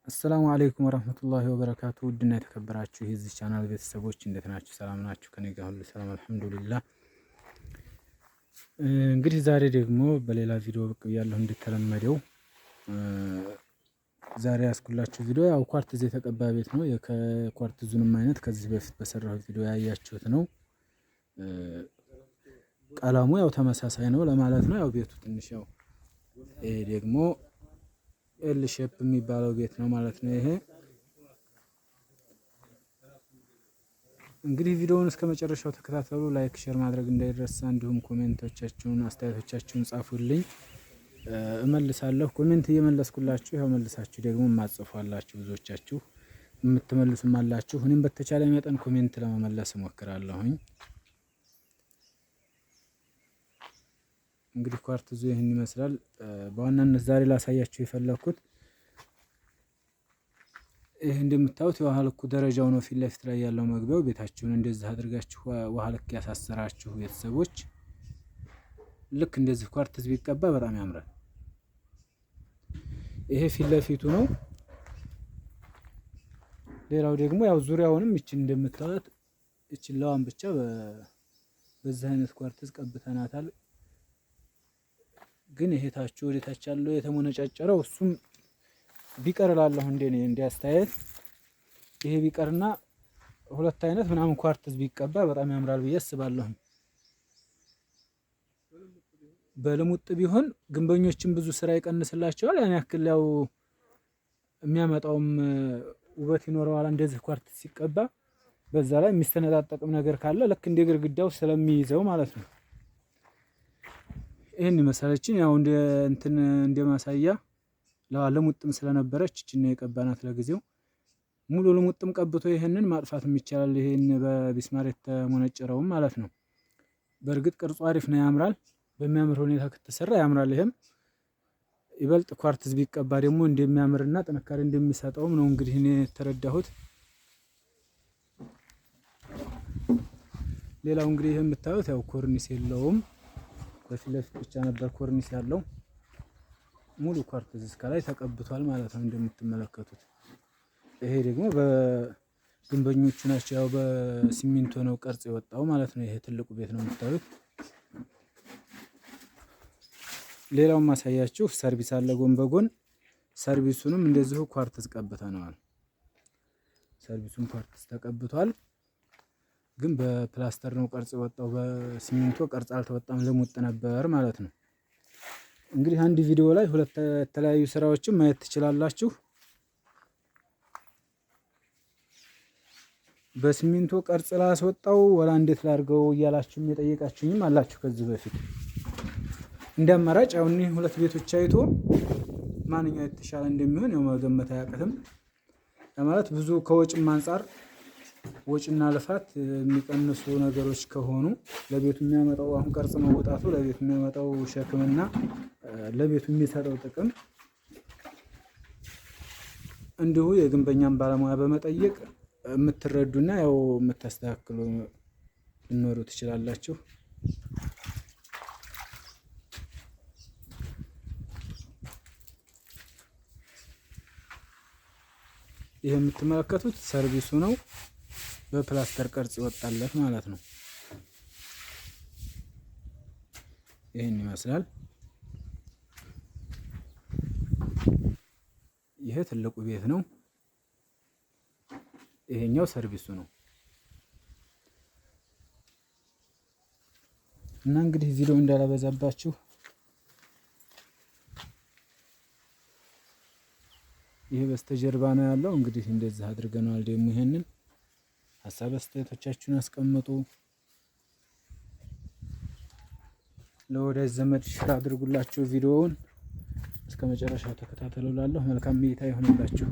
አሰላሙ አለይኩም ወራህመቱላሂ ወበረካቱ። ውድና የተከበራችሁ የዚህ ቻናል ቤተሰቦች እንዴት ናችሁ? ሰላም ናችሁ? ከኔ ጋር ሁሉ ሰላም አልሐምዱሊላህ። እንግዲህ ዛሬ ደግሞ በሌላ ቪዲዮ ብቅ ብያለሁ። እንደተለመደው ዛሬ ያስኩላችሁ ቪዲዮ ያው ኳርትዝ የተቀባ ቤት ነው። የኳርትዙንም አይነት ከዚህ በፊት በሰራሁት ቪዲዮ ያያችሁት ነው። ቀለሙ ያው ተመሳሳይ ነው ለማለት ነው። ያው ቤቱ ትንሽ ያው ይሄ ደግሞ ኤል ሼፕ የሚባለው ቤት ነው ማለት ነው። ይሄ እንግዲህ ቪዲዮውን እስከ መጨረሻው ተከታተሉ። ላይክ ሼር ማድረግ እንዳይረሳ፣ እንዲሁም ኮሜንቶቻችሁን አስተያየቶቻችሁን ጻፉልኝ፣ እመልሳለሁ። ኮሜንት እየመለስኩላችሁ ያው መልሳችሁ ደግሞ ማጽፏላችሁ፣ ብዙዎቻችሁ የምትመልሱም አላችሁ። እኔም በተቻለ መጠን ኮሜንት ለመመለስ እሞክራለሁኝ። እንግዲህ ኳርትዙ ይህን ይመስላል። በዋናነት ዛሬ ላሳያችሁ የፈለኩት ይህ እንደምታዩት የውሃ ልኩ ደረጃው ነው። ፊት ለፊት ላይ ያለው መግቢያው። ቤታችሁን እንደዚህ አድርጋችሁ ውሃ ልክ ያሳሰራችሁ ቤተሰቦች ልክ እንደዚህ ኳርትዝ ቢቀባ በጣም ያምራል። ይሄ ፊት ለፊቱ ነው። ሌላው ደግሞ ያው ዙሪያውንም ይችን እንደምታዩት ይችን ለዋን ብቻ በዚህ አይነት ኳርትዝ ቀብተናታል። ግን ይሄ ታቹ ወደ ታች ያለው የተሞነጫጨረው እሱም ቢቀር እላለሁ እንደኔ እንዲያስተያየት። ይሄ ቢቀርና ሁለት አይነት ምናምን ኳርትዝ ቢቀባ በጣም ያምራል ብዬ አስባለሁ። በልሙጥ ቢሆን ግንበኞችን ብዙ ስራ ይቀንስላቸዋል። ያን ያክል ያው የሚያመጣውም ውበት ይኖረዋል እንደዚህ ኳርትዝ ሲቀባ። በዛ ላይ የሚስተነጣጠቅም ነገር ካለ ልክ እንደ ግድግዳው ስለሚይዘው ማለት ነው። ይሄን ይመስላልችን ያው እንደ ማሳያ ለሙጥም ስለነበረች እቺን ነው የቀባናት ለጊዜው። ሙሉ ልሙጥም ቀብቶ ይሄንን ማጥፋትም ይቻላል። ይሄን በቢስማር የተሞነጨረውም ማለት ነው። በእርግጥ ቅርጹ አሪፍ ነው፣ ያምራል። በሚያምር ሁኔታ ከተሰራ ያምራል። ይሄም ይበልጥ ኳርትዝ ቢቀባ ደግሞ እንደሚያምርና ጥንካሬ እንደሚሰጠውም ነው እንግዲህ እኔ የተረዳሁት። ሌላው እንግዲህ ይሄ የምታዩት ያው ኮርኒስ የለውም። በፊት ለፊት ብቻ ነበር ኮርኒስ ያለው። ሙሉ ኳርትዝ እስከላይ ተቀብቷል ማለት ነው እንደምትመለከቱት። ይሄ ደግሞ በግንበኞቹ ናቸው፣ ያው በሲሚንቶ ነው ቅርጽ የወጣው ማለት ነው። ይሄ ትልቁ ቤት ነው የምታዩት። ሌላው ማሳያችሁ ሰርቪስ አለ ጎን በጎን። ሰርቪሱንም እንደዚሁ ኳርትዝ ቀብተነዋል። ሰርቪሱም ኳርትዝ ተቀብቷል፣ ግን በፕላስተር ነው ቅርጽ የወጣው። በሲሚንቶ ቅርጽ አልተወጣም፣ ልሙጥ ነበር ማለት ነው። እንግዲህ አንድ ቪዲዮ ላይ ሁለት የተለያዩ ስራዎችን ማየት ትችላላችሁ። በሲሚንቶ ቅርጽ ላስወጣው ወላ እንዴት ላድርገው እያላችሁም የጠየቃችሁኝም አላችሁ ከዚህ በፊት። እንደ አማራጭ ያው እኒህ ሁለት ቤቶች አይቶ ማንኛው የተሻለ እንደሚሆን ያው መገመት አያቅትም። ማለት ብዙ ከወጭም አንፃር ወጭና ልፋት የሚቀንሱ ነገሮች ከሆኑ ለቤቱ የሚያመጣው አሁን ቅርጽ መውጣቱ ለቤቱ የሚያመጣው ሸክምና ለቤቱ የሚሰጠው ጥቅም እንዲሁ የግንበኛን ባለሙያ በመጠየቅ የምትረዱና ያው የምታስተካክሉ ልኖሩ ትችላላችሁ። ይሄ የምትመለከቱት ሰርቪሱ ነው፣ በፕላስተር ቅርጽ ይወጣለት ማለት ነው። ይሄን ይመስላል። ይሄ ትልቁ ቤት ነው፣ ይሄኛው ሰርቪሱ ነው። እና እንግዲህ ቪዲዮ እንዳላበዛባችሁ ይሄ በስተጀርባ ነው ያለው። እንግዲህ እንደዚህ አድርገናል። ደግሞ ይሄንን ሀሳብ አስተያየቶቻችሁን አስቀምጡ። ለወዳጅ ዘመድ ሼር አድርጉላችሁ ቪዲዮውን። እስከ መጨረሻው ተከታተሉ። ላለሁ መልካም እይታ ይሆንላችሁ።